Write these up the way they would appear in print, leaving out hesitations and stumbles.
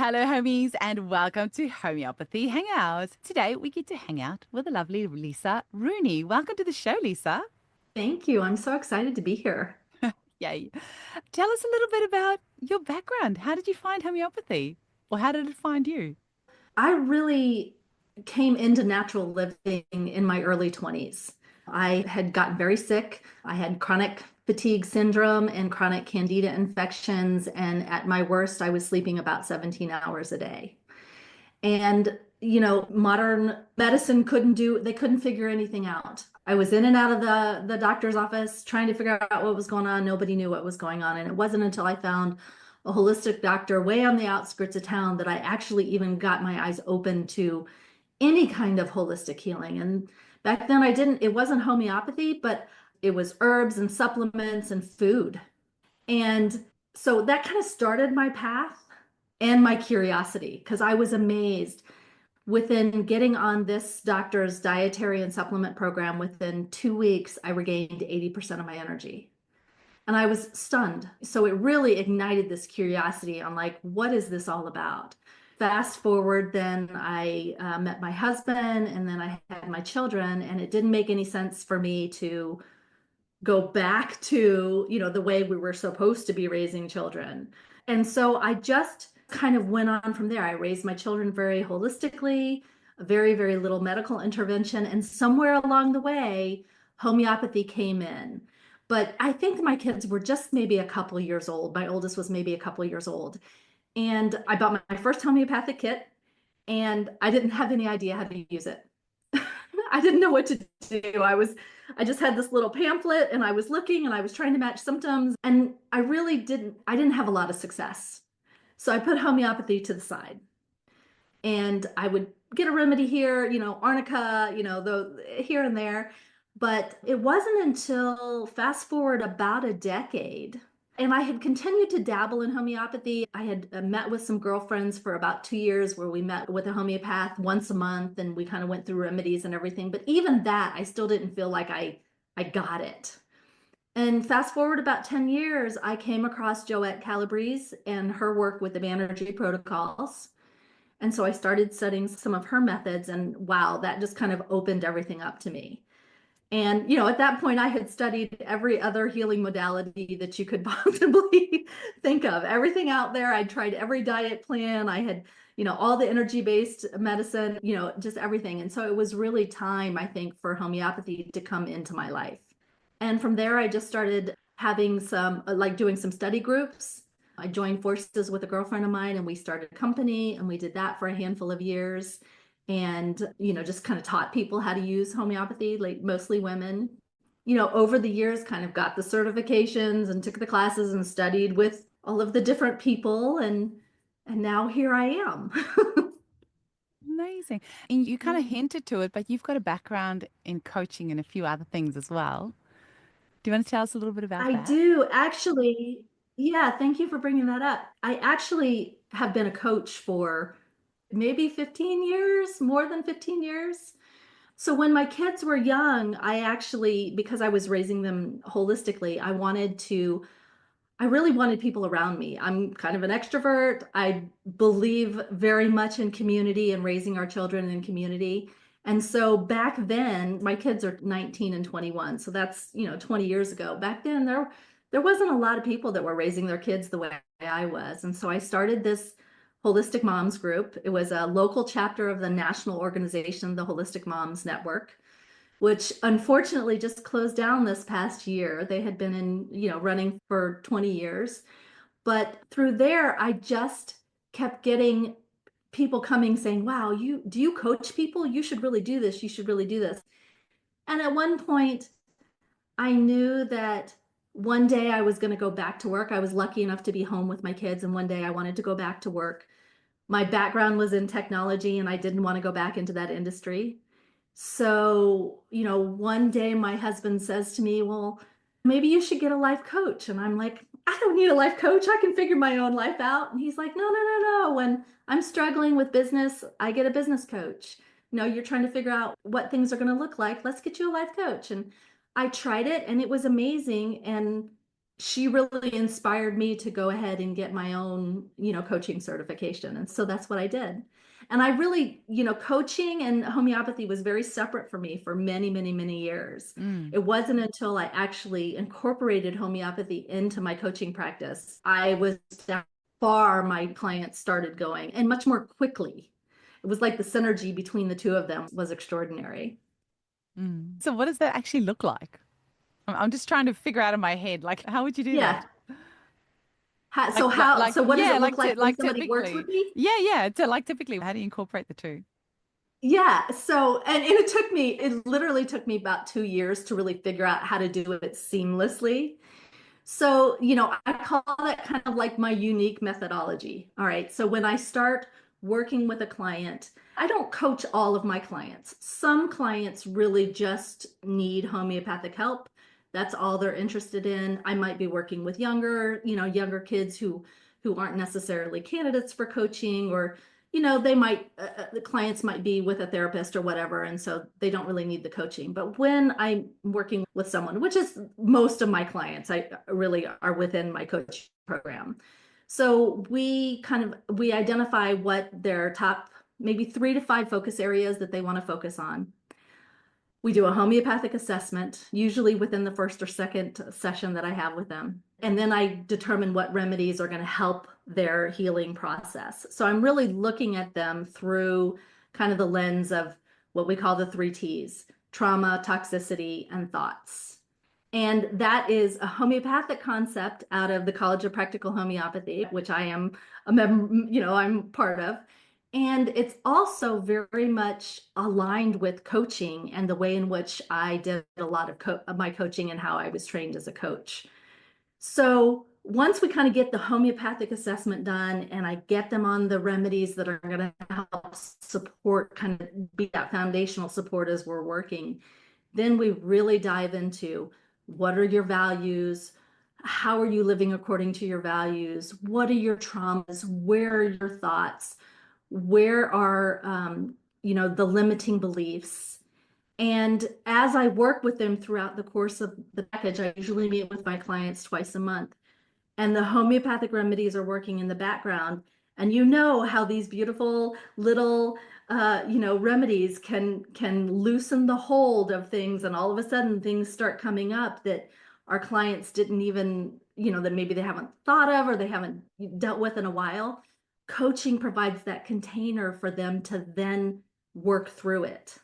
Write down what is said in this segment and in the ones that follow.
Hello, homies, and welcome to Homeopathy Hangout. Today, we get to hang out with the lovely Lisa Rooney. Welcome to the show, Lisa. Thank you. I'm so excited to be here. Yay. Tell us a little bit about your background. How did you find homeopathy? Or how did it find you? I really came into natural living in my early 20s. I had gotten very sick. I had chronic fatigue syndrome and chronic candida infections. And at my worst, I was sleeping about 17 hours a day. And, modern medicine they couldn't figure anything out. I was in and out of the doctor's office trying to figure out what was going on. Nobody knew what was going on. And it wasn't until I found a holistic doctor way on the outskirts of town that I actually even got my eyes open to any kind of holistic healing. And back then it wasn't homeopathy, but it was herbs and supplements and food. And so that kind of started my path and my curiosity because I was amazed within getting on this doctor's dietary and supplement program. Within 2 weeks, I regained 80% of my energy. And I was stunned. So it really ignited this curiosity on like, what is this all about? Fast forward, then I met my husband and then I had my children, and it didn't make any sense for me to go back to, the way we were supposed to be raising children. And so I just kind of went on from there. I raised my children very holistically, very, very little medical intervention. And somewhere along the way, homeopathy came in. But I think my kids were just maybe a couple years old. My oldest was maybe a couple years old. And I bought my first homeopathic kit, and I didn't have any idea how to use it. I didn't know what to do. I just had this little pamphlet and I was looking and I was trying to match symptoms, and I didn't have a lot of success. So I put homeopathy to the side, and I would get a remedy here, arnica, here and there. But it wasn't until fast forward about a decade, and I had continued to dabble in homeopathy. I had met with some girlfriends for about 2 years where we met with a homeopath once a month and we kind of went through remedies and everything. But even that, I still didn't feel like I got it. And fast forward about 10 years, I came across Joette Calabrese and her work with the Banerjee protocols. And so I started studying some of her methods, and wow, that just kind of opened everything up to me. And, at that point, I had studied every other healing modality that you could possibly think of. Everything out there. I'd tried every diet plan. I had, all the energy-based medicine, just everything. And so it was really time, I think, for homeopathy to come into my life. And from there, I just started having like doing some study groups. I joined forces with a girlfriend of mine and we started a company, and we did that for a handful of years. And, just kind of taught people how to use homeopathy, like mostly women. Over the years, kind of got the certifications and took the classes and studied with all of the different people. And now here I am. Amazing. And you kind of hinted to it, but you've got a background in coaching and a few other things as well. Do you want to tell us a little bit about I that? do actually. Yeah, thank you for bringing that up. I actually have been a coach for maybe 15 years, more than 15 years. So when my kids were young, I actually, because I was raising them holistically, I really wanted people around me. I'm kind of an extrovert. I believe very much in community and raising our children in community. And so back then, my kids are 19 and 21. So that's, 20 years ago. Back then, there wasn't a lot of people that were raising their kids the way I was. And so I started this Holistic Moms group. It was a local chapter of the national organization, the Holistic Moms Network, which unfortunately just closed down this past year. They had been running for 20 years. But through there, I just kept getting people coming saying, wow, do you coach people? You should really do this. You should really do this. And at one point, I knew that one day I was going to go back to work. I was lucky enough to be home with my kids, and one day I wanted to go back to work. My background was in technology, and I didn't want to go back into that industry. So, one day my husband says to me, well, maybe you should get a life coach. And I'm like, I don't need a life coach. I can figure my own life out. And he's like, no, no, no, no. When I'm struggling with business, I get a business coach. You're trying to figure out what things are going to look like. Let's get you a life coach. And I tried it and it was amazing. And she really inspired me to go ahead and get my own, coaching certification. And so that's what I did. And I really, coaching and homeopathy was very separate for me for many, many, many years. Mm. It wasn't until I actually incorporated homeopathy into my coaching practice, I was how far my clients started going and much more quickly. It was like the synergy between the two of them was extraordinary. Mm. So what does that actually look like? I'm just trying to figure out in my head, like, how would you do that? Yeah. So what does Yeah, it look like when like somebody works with typically. me? Yeah, yeah. So like typically, how do you incorporate the two? Yeah, so and it literally took me about 2 years to really figure out how to do it seamlessly. So, I call that kind of like my unique methodology. All right. So when I start working with a client, I don't coach all of my clients. Some clients really just need homeopathic help. That's all they're interested in. I might be working with younger kids who aren't necessarily candidates for coaching, or the clients might be with a therapist or whatever, and so they don't really need the coaching. But when I'm working with someone, which is most of my clients, I really are within my coaching program. So we identify what their top maybe 3 to 5 focus areas that they want to focus on. We do a homeopathic assessment, usually within the first or second session that I have with them. And then I determine what remedies are going to help their healing process. So I'm really looking at them through kind of the lens of what we call the 3 T's: trauma, toxicity, and thoughts. And that is a homeopathic concept out of the College of Practical Homeopathy, which I am a member, I'm part of. And it's also very much aligned with coaching and the way in which I did a lot of my coaching and how I was trained as a coach. So once we kind of get the homeopathic assessment done and I get them on the remedies that are going to help support, kind of be that foundational support as we're working, then we really dive into what are your values? How are you living according to your values? What are your traumas? Where are your thoughts? Where are the limiting beliefs? And as I work with them throughout the course of the package, I usually meet with my clients twice a month, and the homeopathic remedies are working in the background. And you know how these beautiful little remedies can loosen the hold of things, and all of a sudden things start coming up that our clients didn't even, that maybe they haven't thought of or they haven't dealt with in a while. Coaching provides that container for them to then work through it.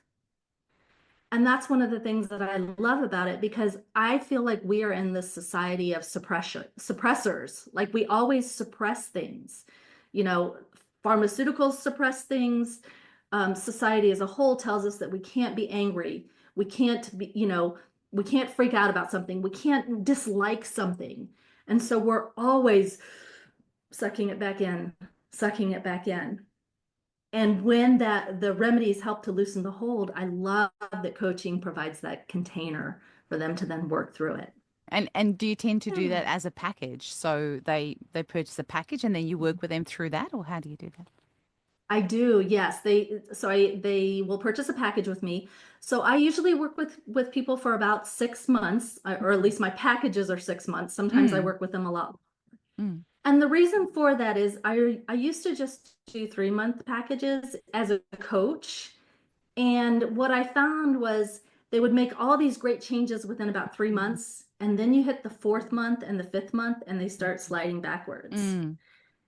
And that's one of the things that I love about it, because I feel like we are in this society of suppressors. Like we always suppress things. You know, Pharmaceuticals suppress things. Society as a whole tells us that we can't be angry. We can't freak out about something. We can't dislike something. And so we're always sucking it back in, sucking it back in. And when the remedies help to loosen the hold, I love that coaching provides that container for them to then work through it. And do you tend to do that as a package? So they purchase a package and then you work with them through that, or how do you do that? I do, yes. They will purchase a package with me. So I usually work with people for about 6 months, or at least my packages are 6 months. Sometimes I Mm, work with them a lot. mm, And the reason for that is I used to just do 3-month packages as a coach. And what I found was they would make all these great changes within about 3 months. And then you hit the 4th month and the 5th month, and they start sliding backwards. mm.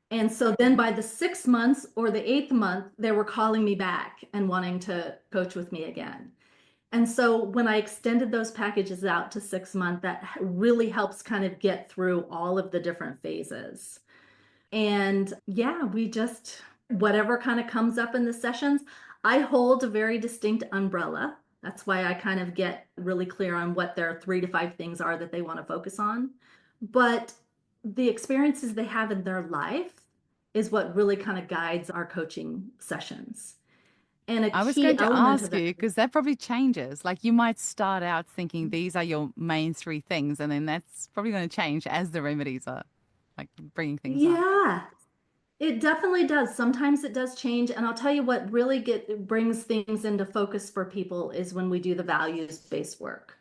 And so then by the 6 months or the 8th month, they were calling me back and wanting to coach with me again. And so when I extended those packages out to 6 months, that really helps kind of get through all of the different phases. And yeah, whatever kind of comes up in the sessions, I hold a very distinct umbrella. That's why I kind of get really clear on what their 3 to 5 things are that they want to focus on. But the experiences they have in their life is what really kind of guides our coaching sessions. And a I was key going to element of ask that, you because that probably changes. Like you might start out thinking these are your main three things, and then that's probably going to change as the remedies are like bringing things up. yeah, it definitely does. Sometimes it does change. And I'll tell you what really brings things into focus for people is when we do the values-based work.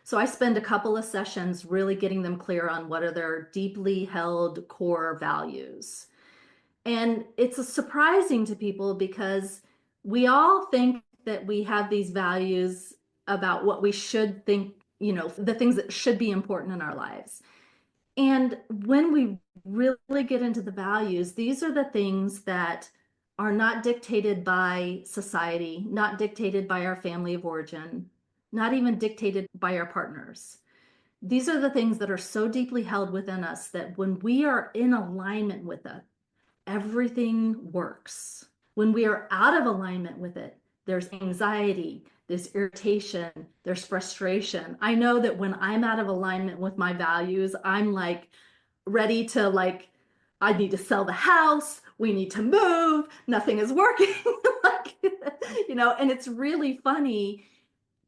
So I spend a couple of sessions really getting them clear on what are their deeply held core values. And it's surprising to people because we all think that we have these values about what we should think, the things that should be important in our lives. And when we really get into the values, these are the things that are not dictated by society, not dictated by our family of origin, not even dictated by our partners. These are the things that are so deeply held within us that when we are in alignment with it, everything works. When we are out of alignment with it, there's anxiety, there's irritation, there's frustration. I know that when I'm out of alignment with my values, I'm like ready to I need to sell the house, we need to move, nothing is working. like, and it's really funny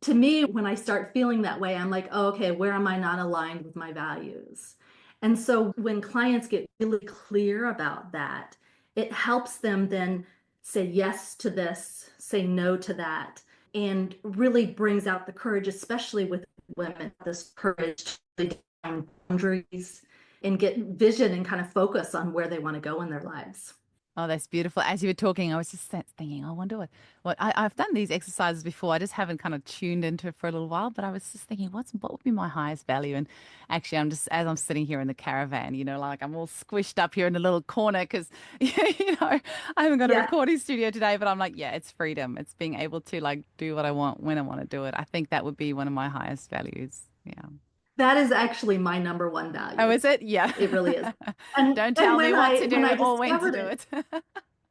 to me when I start feeling that way. I'm like, oh, okay, where am I not aligned with my values? And so when clients get really clear about that, it helps them then say yes to this, say no to that, and really brings out the courage, especially with women, this courage to define boundaries and get vision and kind of focus on where they want to go in their lives. Oh, that's beautiful. As you were talking, I was just thinking, I wonder what I've done these exercises before. I just haven't kind of tuned into it for a little while, but I was just thinking, what would be my highest value? And actually, I'm just, as I'm sitting here in the caravan, like I'm all squished up here in a little corner because, I haven't got a Yeah, recording studio today, but I'm like, yeah, it's freedom. It's being able to like do what I want when I want to do it. I think that would be one of my highest values. Yeah. that is actually my number one Oh, value. is it? Yeah. It really is. And Don't and tell me when what I to when do I or when to discovered do it, it.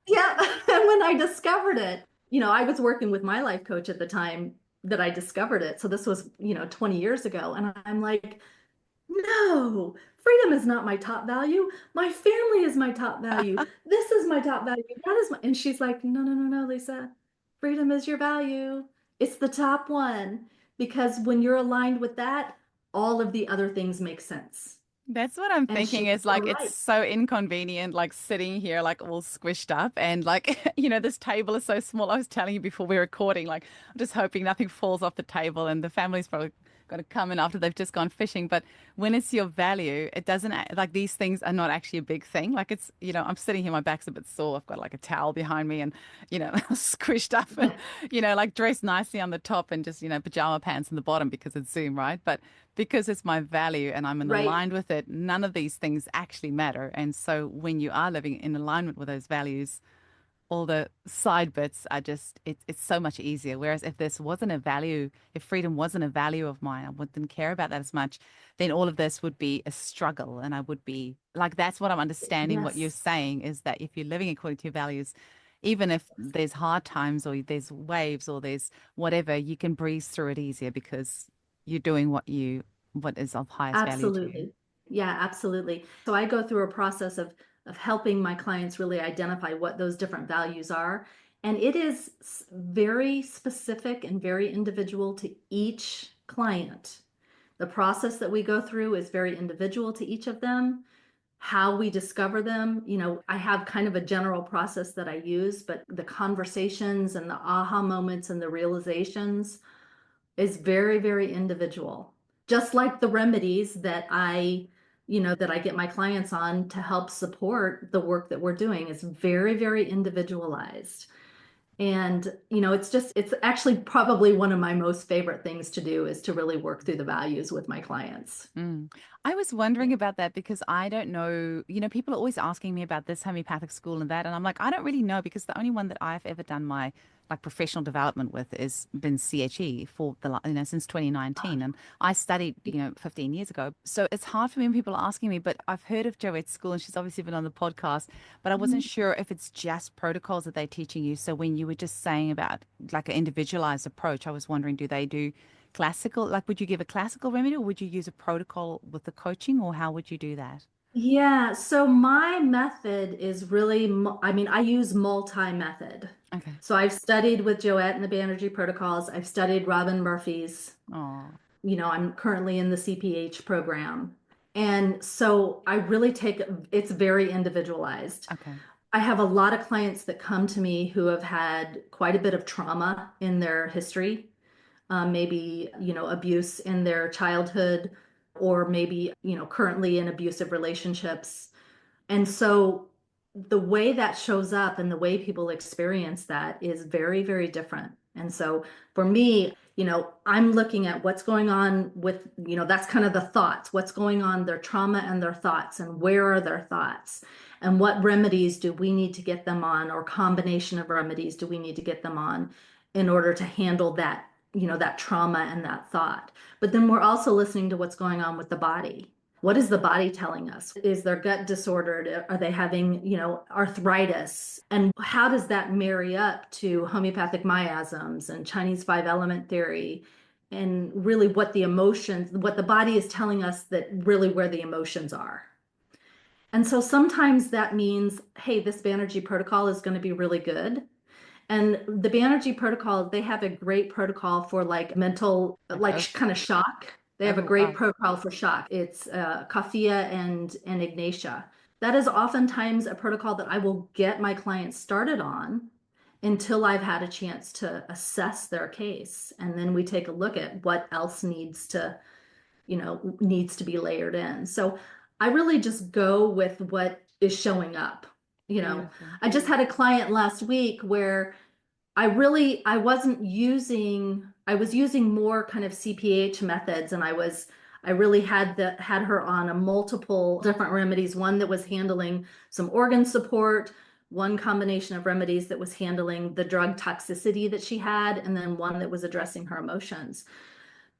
yeah, and when I discovered it, I was working with my life coach at the time that I discovered it. So this was, 20 years ago. And I'm like, no, freedom is not my top value. My family is my top value. This is my top value. That is my, and she's like, no, no, no, no, Lisa, freedom is your value. It's the top one. Because when you're aligned with that, all of the other things make sense. That's what I'm And she thinking was is so like it's right. so inconvenient, like sitting here like all squished up and like this table is so small. I was telling you before we were recording, like I'm just hoping nothing falls off the table and the family's probably going to come in after they've just gone fishing. But when it's your value, it doesn't like these things are not actually a big thing. Like it's, I'm sitting here, my back's a bit sore. I've got like a towel behind me and, squished up and, like dressed nicely on the top and just, pajama pants on the bottom because it's Zoom, right? But because it's my value and I'm in Right. aligned with it, none of these things actually matter. And so when you are living in alignment with those values, all the side bits are just it's so much easier. Whereas if this wasn't a value, if freedom wasn't a value of mine, I wouldn't care about that as much, then all of this would be a struggle. And I would be like, that's what I'm understanding. What you're Yes. saying is that if you're living according to your values, even if there's hard times or there's waves or there's whatever, you can breeze through it easier because you're doing what is of highest value to you. Absolutely. Yeah, absolutely. So I go through a process of helping my clients really identify what those different values are. And it is very specific and very individual to each client. The process that we go through is very individual to each of them. How we discover them, I have kind of a general process that I use, but the conversations and the aha moments and the realizations is very, very individual. Just like the remedies that I get my clients on to help support the work that we're doing is very, very individualized. And, it's actually probably one of my most favorite things to do is to really work through the values with my clients. Mm. I was wondering Yeah. about that because I don't know, people are always asking me about this homeopathic school and that, and I'm like, I don't really know because the only one that I've ever done my like professional development with is been CHE for since 2019, and I studied 15 years ago, so it's hard for me when people are asking me. But I've heard of Joette's school, and she's obviously been on the podcast, but I wasn't sure if it's just protocols that they're teaching you. So when you were just saying about like an individualized approach, I was wondering, do they do classical, like would you give a classical remedy or would you use a protocol with the coaching or how would you do that? Yeah, so my method is really, I use multi-method. Okay. So I've studied with Joette and the Banerjee protocols. I've studied Robin Murphy's. Oh, I'm currently in the CPH program. And so I really it's very individualized. okay. I have a lot of clients that come to me who have had quite a bit of trauma in their history. maybe, abuse in their childhood, or maybe, currently in abusive relationships. And so the way that shows up and the way people experience that is very, very different. And so for me, I'm looking at what's going on with, that's kind of the thoughts, what's going on, their trauma and their thoughts, and where are their thoughts, and what remedies do we need to get them on, or combination of remedies do we need to get them on in order to handle that, that trauma and that thought. But then we're also listening to what's going on with the body. What is the body telling us? Is their gut disordered? Are they having, arthritis? And how does that marry up to homeopathic miasms and Chinese five element theory? And really what the emotions, what the body is telling us, that really where the emotions are. And so sometimes that means, hey, this Banerjee protocol is going to be really good. And the Banerjee protocol, they have a great protocol for like mental, Like like kind of shock. They have a great right. protocol for shock. It's Kafia and Ignatia. That is oftentimes a protocol that I will get my clients started on until I've had a chance to assess their case. And then we take a look at what else needs to be layered in. So I really just go with what is showing up. Beautiful. I just had a client last week where I was using more kind of CPH methods, and I really had her on a multiple different remedies, one that was handling some organ support, one combination of remedies that was handling the drug toxicity that she had, and then one that was addressing her emotions.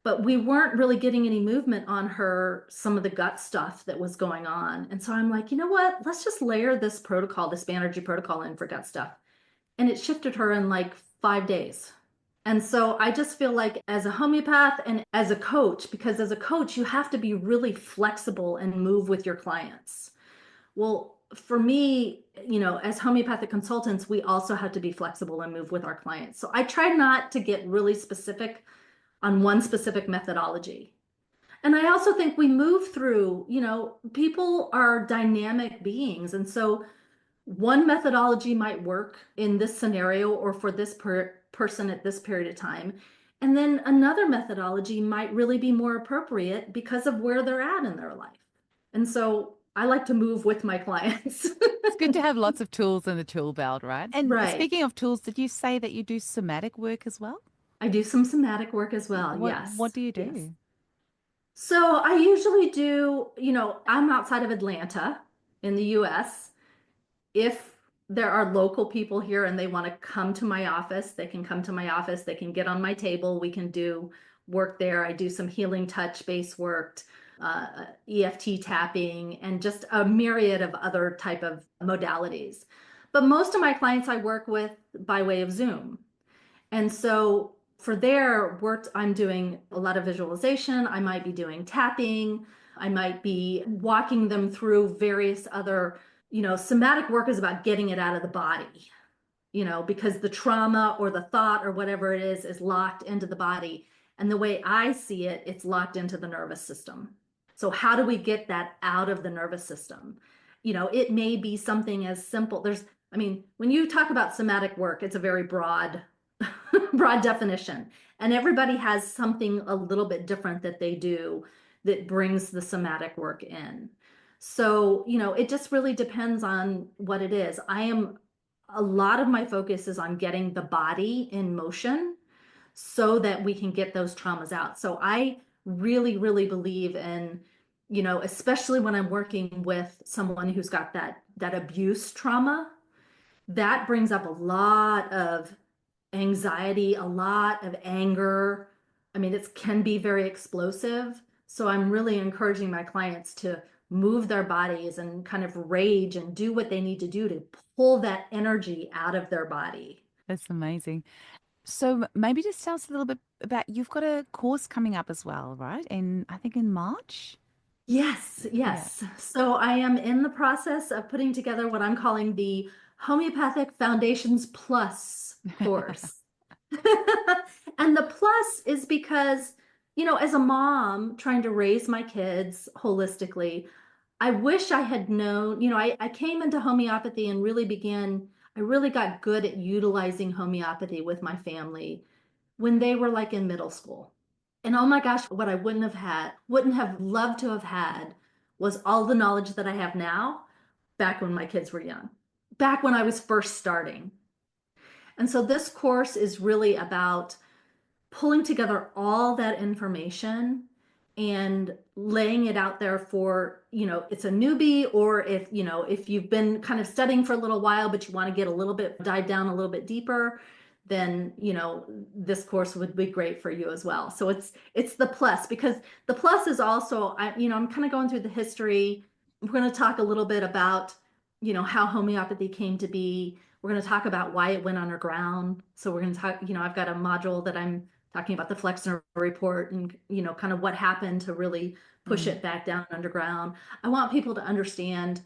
But we weren't really getting any movement on her, some of the gut stuff that was going on. And so I'm like, you know what? Let's just layer this protocol, this Banerjee protocol, in for gut stuff. And it shifted her in like 5 days. And so I just feel like, as a homeopath and as a coach, because as a coach, you have to be really flexible and move with your clients. Well, for me, as homeopathic consultants, we also have to be flexible and move with our clients. So I try not to get really specific on one specific methodology. And I also think we move through, people are dynamic beings. And so one methodology might work in this scenario or for this person at this period of time. And then another methodology might really be more appropriate because of where they're at in their life. And so I like to move with my clients. It's good to have lots of tools in the tool belt, right? And Right. speaking of tools, did you say that you do somatic work as well? I do some somatic work as well. What Yes. do you Yes. do? So I usually do, I'm outside of Atlanta in the US. If there are local people here and they want to come to my office, they can come to my office. They can get on my table. We can do work there. I do some healing touch based work, EFT tapping, and just a myriad of other type of modalities. But most of my clients I work with by way of Zoom. And so for their work, I'm doing a lot of visualization. I might be doing tapping. I might be walking them through various other, somatic work is about getting it out of the body, because the trauma or the thought or whatever it is locked into the body. And the way I see it, it's locked into the nervous system. So how do we get that out of the nervous system? It may be something as simple. When you talk about somatic work, it's a very broad broad definition. And everybody has something a little bit different that they do that brings the somatic work in. So, it just really depends on what it is. A lot of my focus is on getting the body in motion so that we can get those traumas out. So I really, really believe in, especially when I'm working with someone who's got that abuse trauma, that brings up a lot of anxiety, a lot of anger. It can be very explosive. So I'm really encouraging my clients to move their bodies and kind of rage and do what they need to do to pull that energy out of their body. That's amazing. So maybe just tell us a little bit about you've got a course coming up as well, right? I think in March. Yes, Yeah. yes. So I am in the process of putting together what I'm calling the Homeopathic Foundations Plus course. And the plus is because, as a mom trying to raise my kids holistically, I wish I had known, I came into homeopathy and I really got good at utilizing homeopathy with my family when they were like in middle school. And oh my gosh, what I wouldn't have loved to have had was all the knowledge that I have now back when my kids were young, back when I was first starting. And so this course is really about pulling together all that information and laying it out there for, it's a newbie, or if you've been kind of studying for a little while, but you want to get a little bit, dive down a little bit deeper, then, this course would be great for you as well. So it's the plus, because the plus is also, I'm kind of going through the history. We're going to talk a little bit about, how homeopathy came to be. We're going to talk about why it went underground. So we're going to talk, I've got a module that I'm talking about the Flexner report and, kind of what happened to really push Mm, it back down underground. I want people to understand,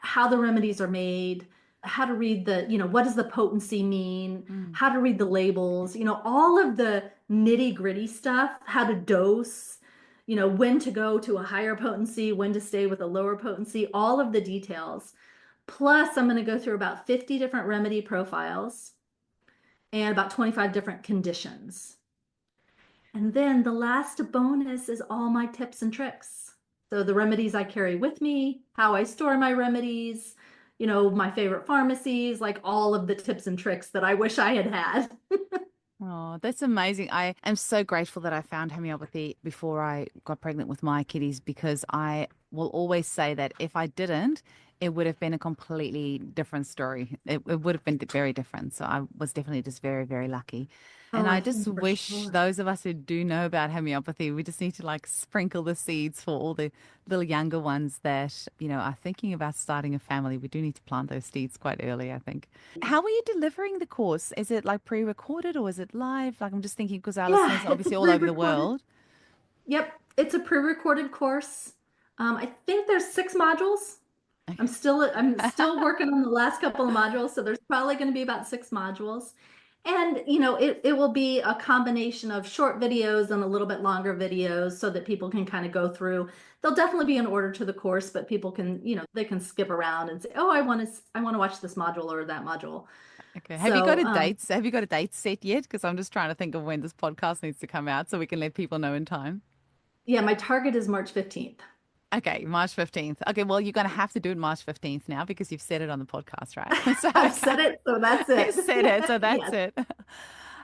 how the remedies are made, how to read what does the potency mean, mm. how to read the labels, all of the nitty gritty stuff, how to dose, when to go to a higher potency, when to stay with a lower potency, all of the details. Plus, I'm going to go through about 50 different remedy profiles and about 25 different conditions. And then the last bonus is all my tips and tricks. So the remedies I carry with me, how I store my remedies, my favorite pharmacies, like all of the tips and tricks that I wish I had had. Oh, that's amazing. I am so grateful that I found homeopathy before I got pregnant with my kitties because I will always say that if I didn't, it would have been a completely different story. It would have been very different. So I was definitely just very, very lucky. And Oh, I I just think for wish sure. those of us who do know about homeopathy, we just need to like sprinkle the seeds for all the little younger ones that, are thinking about starting a family. We do need to plant those seeds quite early, I think. How are you delivering the course? Is it like pre-recorded or is it live? Like I'm just thinking because our listeners Yeah, are it's a obviously all over the pre-recorded. world. Yep, it's a pre-recorded course. I think there's 6 modules. I'm still working on the last couple of modules, so there's probably going to be about 6 modules. And it will be a combination of short videos and a little bit longer videos so that people can kind of go through. There'll definitely be an order to the course, but people can, they can skip around and say, "Oh, I want to watch this module or that module." Okay. Have you got So, a date? Have you got a date set yet? Because I'm just trying to think of when this podcast needs to come out so we can let people know in time. yeah, my target is March 15th. Okay, March 15th. Okay, well, you're going to have to do it March 15th now because you've said it on the podcast, right? So, I've said it, so that's you it. said it, so that's Yes, it.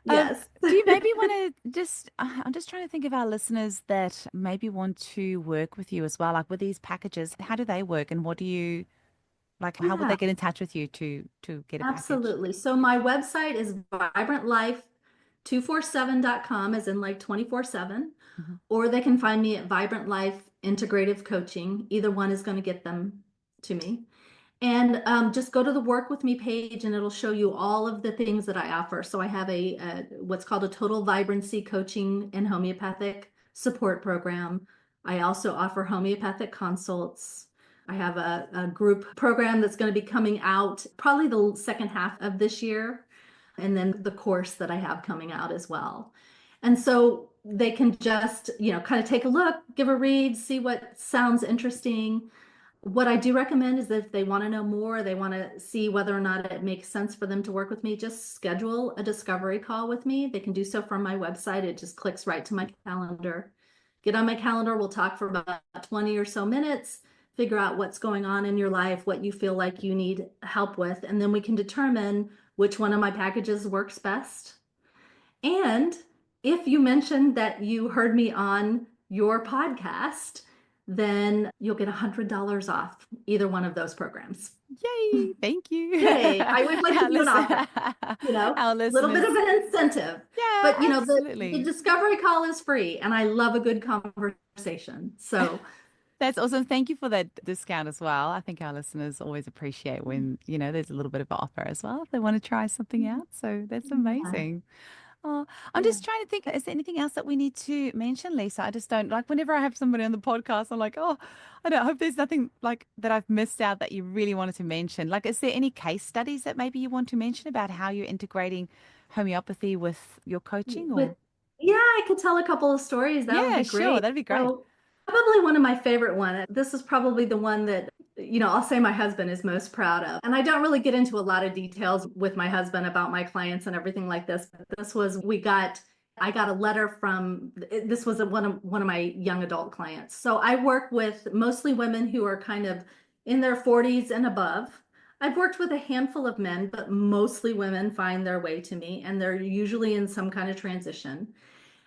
yes. Do you maybe want to just, I'm just trying to think of our listeners that maybe want to work with you as well, like with these packages. How do they work and what do you, like, how would Yeah. they get in touch with you to get a package? Absolutely. So my website is vibrantlife247.com, as in like 24/7, Mhm. or they can find me at Vibrant Life Integrative Coaching. Either one is going to get them to me. And just go to the Work With Me page and it'll show you all of the things that I offer. So I have what's called a total vibrancy coaching and homeopathic support program. I also offer homeopathic consults. I have a group program that's going to be coming out probably the second half of this year, and then the course that I have coming out as well. And so they can just, kind of take a look, give a read, see what sounds interesting. What I do recommend is that if they want to know more, they want to see whether or not it makes sense for them to work with me, just schedule a discovery call with me. They can do so from my website. It just clicks right to my calendar. Get on my calendar. We'll talk for about 20 or so minutes, figure out what's going on in your life, what you feel like you need help with, and then we can determine which one of my packages works best. And if you mentioned that you heard me on your podcast, then you'll get $100 off either one of those programs. Yay, thank you. Yay, I would like to Our do an listen, offer, our a little bit of listeners. an incentive. Yeah, But the absolutely. discovery call is free and I love a good conversation. So That's awesome. Thank you for that discount as well. I think our listeners always appreciate when, there's a little bit of an offer as well if they want to try something out. So that's yeah, amazing. Oh, I'm yeah. just trying to think, is there anything else that we need to mention, Lisa? I just don't like whenever I have somebody on the podcast, I'm like, oh, I don't hope there's nothing like that I've missed out that you really wanted to mention. Like, is there any case studies that maybe you want to mention about how you're integrating homeopathy with your coaching With or? Yeah, I could tell a couple of stories. That would Yeah, be sure. great. That'd be great. So probably one of my favorite one. This is probably the one that I'll say my husband is most proud of. And I don't really get into a lot of details with my husband about my clients and everything like this. But I got a letter from, this was one of my young adult clients. So I work with mostly women who are kind of in their 40s and above. I've worked with a handful of men, but mostly women find their way to me, and they're usually in some kind of transition.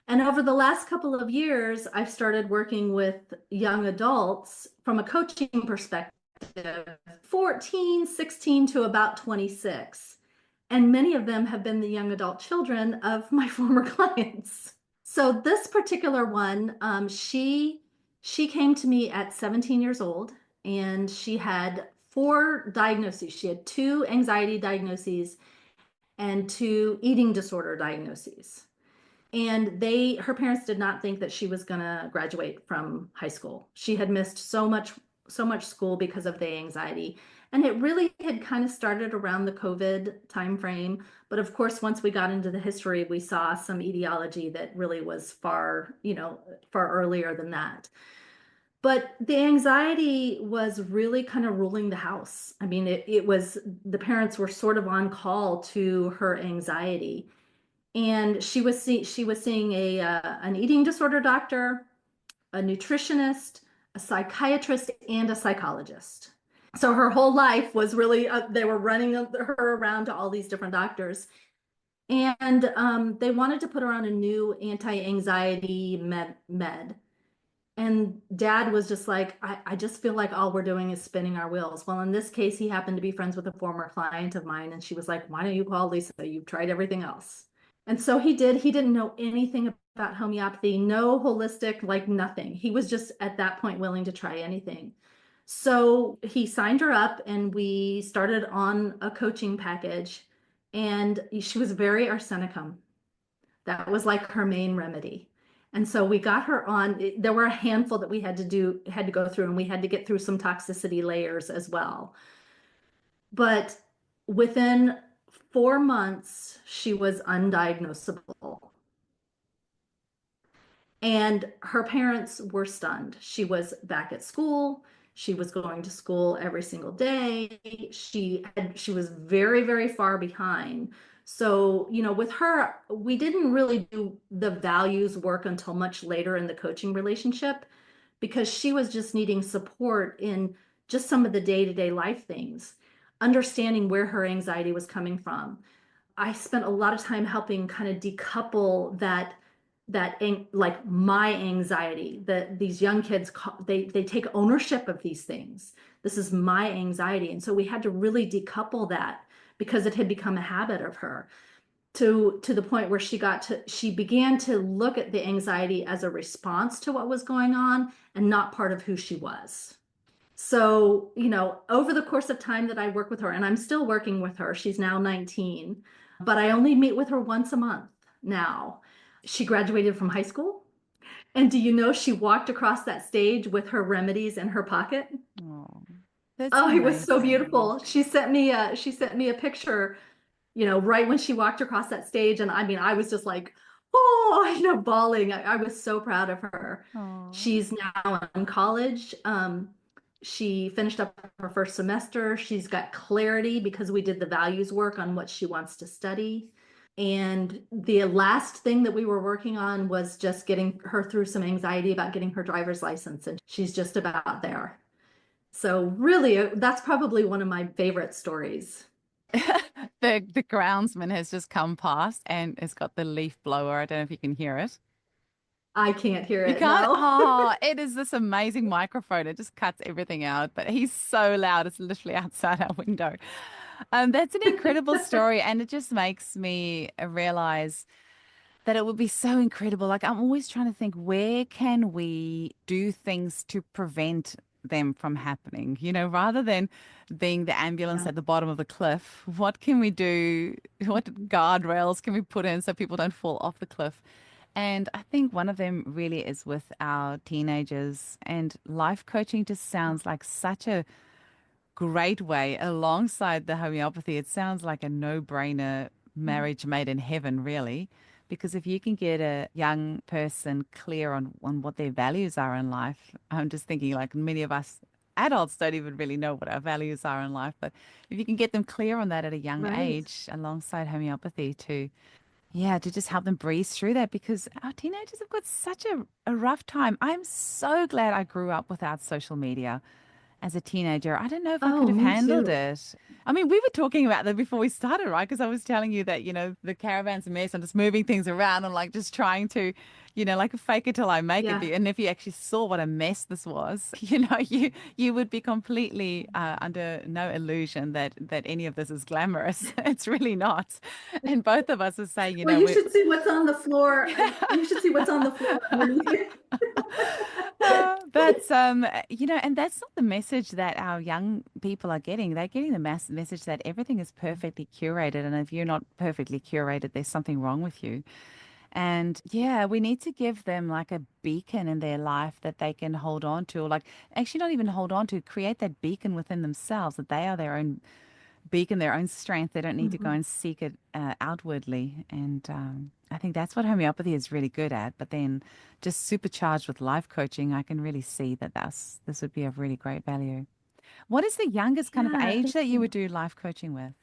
And over the last couple of years, I've started working with young adults from a coaching perspective, 14, 16 to about 26. And many of them have been the young adult children of my former clients. So this particular one, she came to me at 17 years old, and she had four diagnoses. She had two anxiety diagnoses and two eating disorder diagnoses. And her parents did not think that she was going to graduate from high school. She had missed so much school because of the anxiety. And it really had kind of started around the COVID timeframe. But of course, once we got into the history, we saw some etaology that really was far earlier than that. But the anxiety was really kind of ruling the house. I mean, it was, the parents were sort of on call to her anxiety. And she was seeing an eating disorder doctor, a nutritionist, a psychiatrist, and a psychologist. So her whole life was really they were running her around to all these different doctors, and they wanted to put her on a new anti-anxiety med. And dad was just like, I just feel like all we're doing is spinning our wheels. Well, in this case, he happened to be friends with a former client of mine. And she was like, why don't you call Lisa? You've tried everything else. And so he did. He didn't know anything about homeopathy, no holistic, like nothing. He was just at that point willing to try anything. So he signed her up and we started on a coaching package. And she was very arsenicum. That was like her main remedy. And so we got her on. There were a handful that we had to go through, and we had to get through some toxicity layers as well. But within 4 months, she was undiagnosable. And her parents were stunned. She was back at school. She was going to school every single day. She was very, very far behind. So, with her, we didn't really do the values work until much later in the coaching relationship because she was just needing support in just some of the day-to-day life things, understanding where her anxiety was coming from. I spent a lot of time helping kind of decouple like my anxiety that these young kids they take ownership of these things. This is my anxiety, and so we had to really decouple that because it had become a habit of her to the point where she began to look at the anxiety as a response to what was going on and not part of who she was. So, over the course of time that I work with her, and I'm still working with her, she's now 19, but I only meet with her once a month now. She graduated from high school. And do you know she walked across that stage with her remedies in her pocket? Oh, that's Oh, it was so amazing. beautiful. She sent me a picture, right when she walked across that stage. And I mean, I was just like, oh, bawling. I was so proud of her. Oh. She's now in college. She finished up her first semester. She's got clarity because we did the values work on what she wants to study. And the last thing that we were working on was just getting her through some anxiety about getting her driver's license. And she's just about there. So really, that's probably one of my favorite stories. The groundsman has just come past and has got the leaf blower. I don't know if you can hear it. I can't hear You it, can't? no. Oh, it is this amazing microphone. It just cuts everything out, but he's so loud. It's literally outside our window. That's an incredible story, and it just makes me realize that it would be so incredible. Like I'm always trying to think, where can we do things to prevent them from happening? Rather than being the ambulance Yeah. at the bottom of the cliff, what can we do? What guardrails can we put in so people don't fall off the cliff? And I think one of them really is with our teenagers, and life coaching just sounds like such a great way alongside the homeopathy. It sounds like a no-brainer marriage made in heaven, really. Because if you can get a young person clear on what their values are in life, I'm just thinking like many of us adults don't even really know what our values are in life. But if you can get them clear on that at a young Right. age, alongside homeopathy, to yeah, to just help them breeze through that because our teenagers have got such a rough time. I'm so glad I grew up without social media as a teenager. I don't know if I could Oh, have me handled too. it. I mean, we were talking about that before we started, right? Because I was telling you that, the caravan's a mess. I'm just moving things around and like just trying to, like a fake it till I make it. Yeah. And if you actually saw what a mess this was, you would be completely under no illusion that any of this is glamorous. It's really not. And both of us are saying, Well, you we should see what's on the floor. You should see what's on the floor underneath it. But and that's not the message that our young people are getting. They're getting the message that everything is perfectly curated, and if you're not perfectly curated, there's something wrong with you. And yeah, we need to give them like a beacon in their life that they can hold on to, or like actually not even hold on to, create that beacon within themselves that they are their own beacon, their own strength. They don't need to go Mhm. and seek it outwardly. And I think that's what homeopathy is really good at. But then just supercharged with life coaching, I can really see that this would be of really great value. What is the youngest kind of Yeah, age thank that you would you. do life coaching with?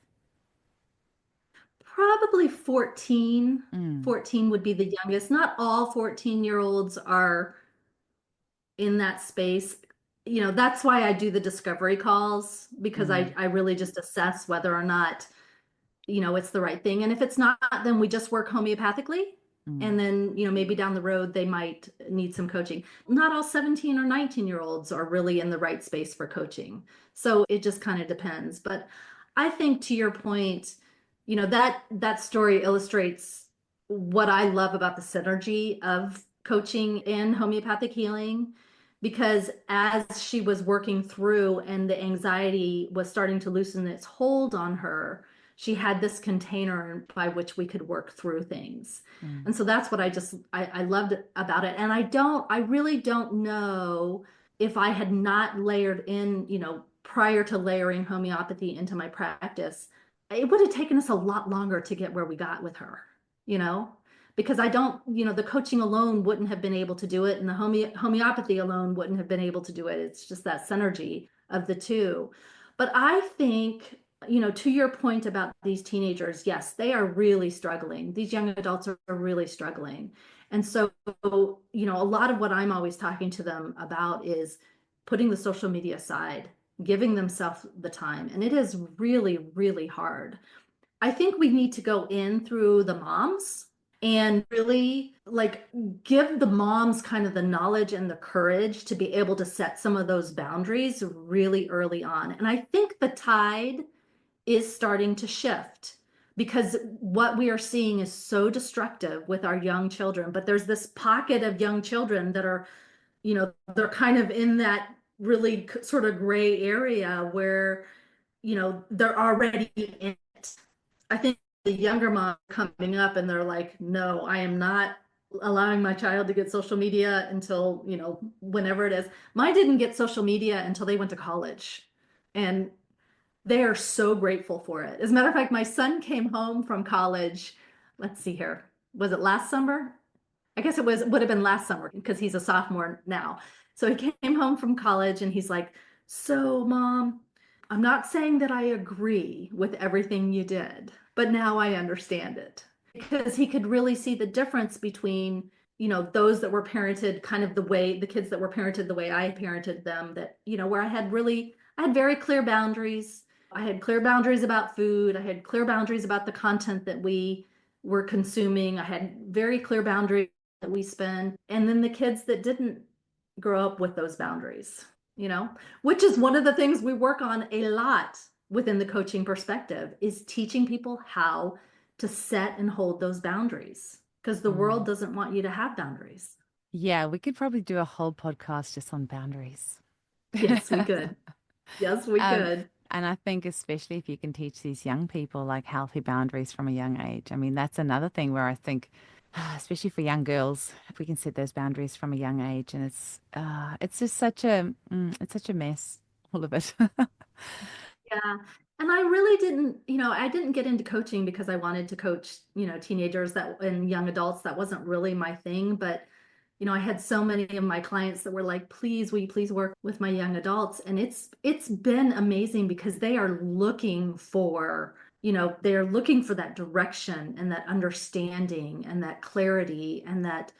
Probably 14. Mm, 14 would be the youngest. Not all 14-year-olds are in that space. That's why I do the discovery calls because I, mm, I really just assess whether or not it's the right thing. And if it's not, then we just work homeopathically. And mm, then, maybe down the road, they might need some coaching. Not all 17 or 19-year-olds are really in the right space for coaching. So it just kind of depends. But I think to your point, that story illustrates what I love about the synergy of coaching and homeopathic healing. Because as she was working through and the anxiety was starting to loosen its hold on her, she had this container by which we could work through things. mm, And so that's what I loved about it. And I really don't know if I had not layered in, prior to layering homeopathy into my practice, it would have taken us a lot longer to get where we got with her, you know? Because I don't, the coaching alone wouldn't have been able to do it, and the homeopathy alone wouldn't have been able to do it. It's just that synergy of the two. But I think, to your point about these teenagers, yes, they are really struggling. These young adults are really struggling. And so, a lot of what I'm always talking to them about is putting the social media aside, giving themselves the time. And it is really, really hard. I think we need to go in through the moms and really like give the moms kind of the knowledge and the courage to be able to set some of those boundaries really early on. And I think the tide is starting to shift because what we are seeing is so destructive with our young children. But there's this pocket of young children that are, they're kind of in that really sort of gray area where, they're already in it. I think the younger mom coming up and they're like, no, I am not allowing my child to get social media until, whenever it is. Mine didn't get social media until they went to college. And they are so grateful for it. As a matter of fact, my son came home from college. Let's see here. Was it last summer? I guess would have been last summer because he's a sophomore now. So he came home from college and he's like, "So, Mom, I'm not saying that I agree with everything you did, but now I understand it." Because he could really see the difference between, those that were parented kind of the kids that were parented the way I parented them, that, where I had very clear boundaries. I had clear boundaries about food. I had clear boundaries about the content that we were consuming. I had very clear boundaries that we spend, and then the kids that didn't grow up with those boundaries, which is one of the things we work on a lot within the coaching perspective is teaching people how to set and hold those boundaries because the world mm. doesn't want you to have boundaries. Yeah, we could probably do a whole podcast just on boundaries. Yes, we could. Yes, we Um, could. and I think especially if you can teach these young people like healthy boundaries from a young age. I mean, that's another thing where I think, especially for young girls, if we can set those boundaries from a young age, and it's just it's such a mess, all of it. Yeah. And I really didn't, I didn't get into coaching because I wanted to coach, teenagers and young adults. That wasn't really my thing. But I had so many of my clients that were like, please, will you please work with my young adults? And it's been amazing because they are looking for, they're looking for that direction and that understanding and that clarity and that,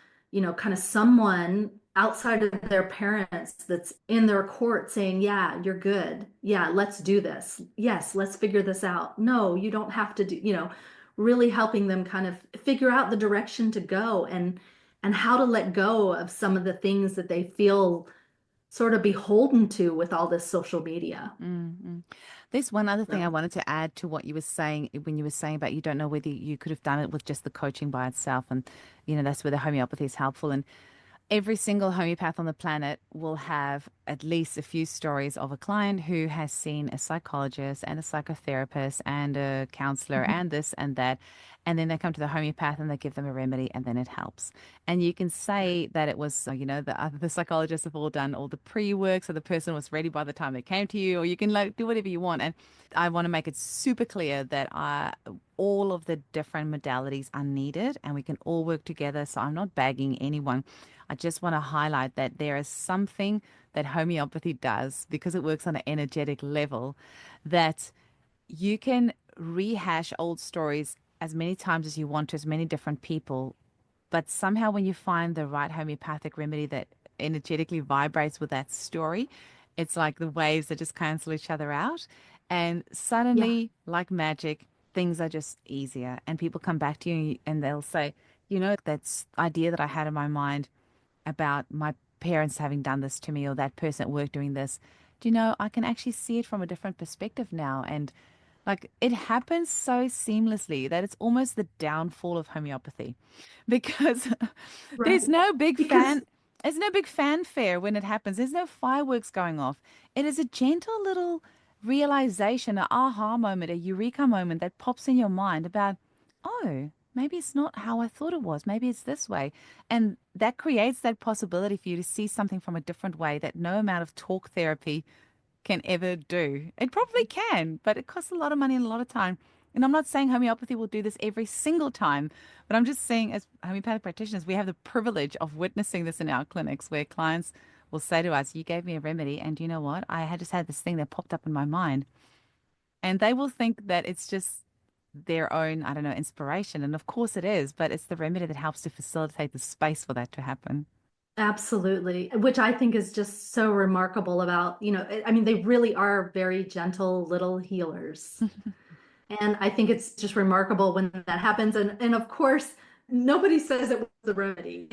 kind of someone outside of their parents that's in their court saying, yeah, you're good. Yeah, let's do this. Yes, let's figure this out. No, you don't have to do, really helping them kind of figure out the direction to go and how to let go of some of the things that they feel sort of beholden to with all this social media. Mm-hmm. There's one other thing I So, wanted to add to what you were saying when you were saying about you don't know whether you could have done it with just the coaching by itself. And, that's where the homeopathy is helpful. And every single homeopath on the planet will have at least a few stories of a client who has seen a psychologist and a psychotherapist and a counselor mhm. and this and that. And then they come to the homeopath and they give them a remedy and then it helps. And you can say that it was, the psychologists have all done all the pre-work. So the person was ready by the time they came to you, or you can like do whatever you want. And I want to make it super clear that all of the different modalities are needed and we can all work together. So I'm not bagging anyone. I just want to highlight that there is something that homeopathy does because it works on an energetic level that you can rehash old stories as many times as you want to as many different people. But somehow, when you find the right homeopathic remedy that energetically vibrates with that story, it's like the waves that just cancel each other out. And Yeah, suddenly, like magic, things are just easier. And people come back to you and they'll say, that's idea that I had in my mind about my parents having done this to me or that person at work doing this. I can actually see it from a different perspective now. And like it happens so seamlessly that it's almost the downfall of homeopathy because right. there's no big Because, fan. There's no big fanfare when it happens. There's no fireworks going off. It is a gentle little realization, an aha moment, a eureka moment that pops in your mind about, oh, maybe it's not how I thought it was. Maybe it's this way. And that creates that possibility for you to see something from a different way that no amount of talk therapy can ever do. It probably can, but it costs a lot of money and a lot of time. And I'm not saying homeopathy will do this every single time, but I'm just saying, as homeopathic practitioners, we have the privilege of witnessing this in our clinics where clients will say to us, you gave me a remedy, and you know what? I had just had this thing that popped up in my mind. And they will think that it's just their own, I don't know, inspiration. And of course it is, but it's the remedy that helps to facilitate the space for that to happen. absolutely, which I think is just so remarkable about, I mean, they really are very gentle little healers. And I think it's just remarkable when that happens. And of course, nobody says it was the remedy.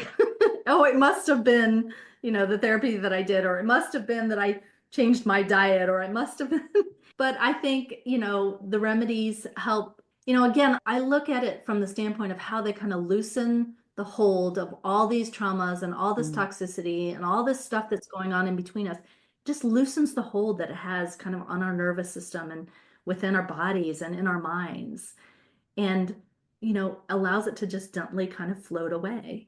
Oh, it must have been, the therapy that I did, or it must have been that I changed my diet, or it must have been. But I think, the remedies help. Again, I look at it from the standpoint of how they kind of loosen the hold of all these traumas and all this Mm, toxicity and all this stuff that's going on in between us. Just loosens the hold that it has kind of on our nervous system and within our bodies and in our minds, and allows it to just gently kind of float away.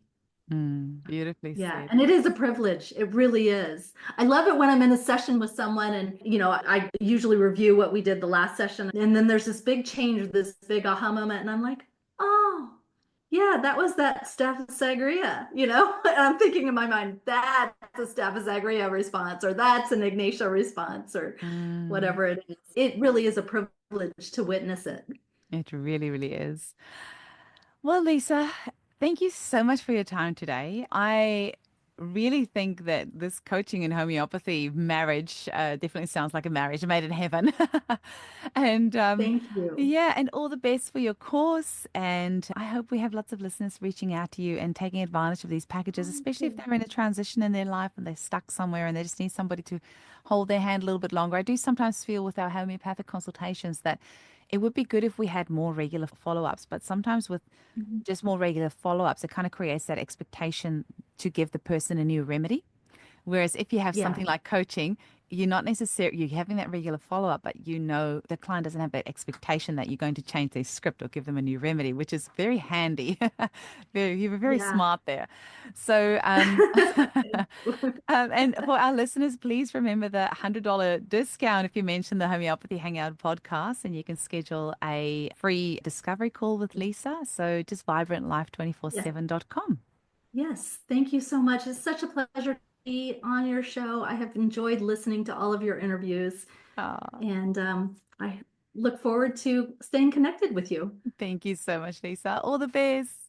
beautifully Yeah, said. and it is a privilege. It really is. I love it when I'm in a session with someone and, I usually review what we did the last session. And then there's this big change, this big aha moment. And I'm like, oh, yeah, that was that Staph sagria, And I'm thinking in my mind, that's a Staph sagria response, or that's an Ignatia response, or Mm, whatever it is. It really is a privilege to witness it. it really, really is. Well, Lisa, thank you so much for your time today. I really think that this coaching and homeopathy marriage definitely sounds like a marriage made in heaven. And Thank you. yeah, and all the best for your course. And I hope we have lots of listeners reaching out to you and taking advantage of these packages, especially if they're in a transition in their life and they're stuck somewhere and they just need somebody to hold their hand a little bit longer. I do sometimes feel with our homeopathic consultations that it would be good if we had more regular follow-ups, but sometimes with Mhm. just more regular follow-ups, it kind of creates that expectation to give the person a new remedy. Whereas if you have Yeah. something like coaching, you're not necessarily you're having that regular follow-up, but the client doesn't have that expectation that you're going to change their script or give them a new remedy, which is very handy. You were very Yeah. smart there. So, and for our listeners, please remember the $100 discount if you mention the Homeopathy Hangout podcast, and you can schedule a free discovery call with Lisa. So just Yes. vibrantlife247.com. Yes, thank you so much. It's such a pleasure to be on your show. I have enjoyed listening to all of your interviews, Oh, and I look forward to staying connected with you. thank you so much, Lisa. All the best.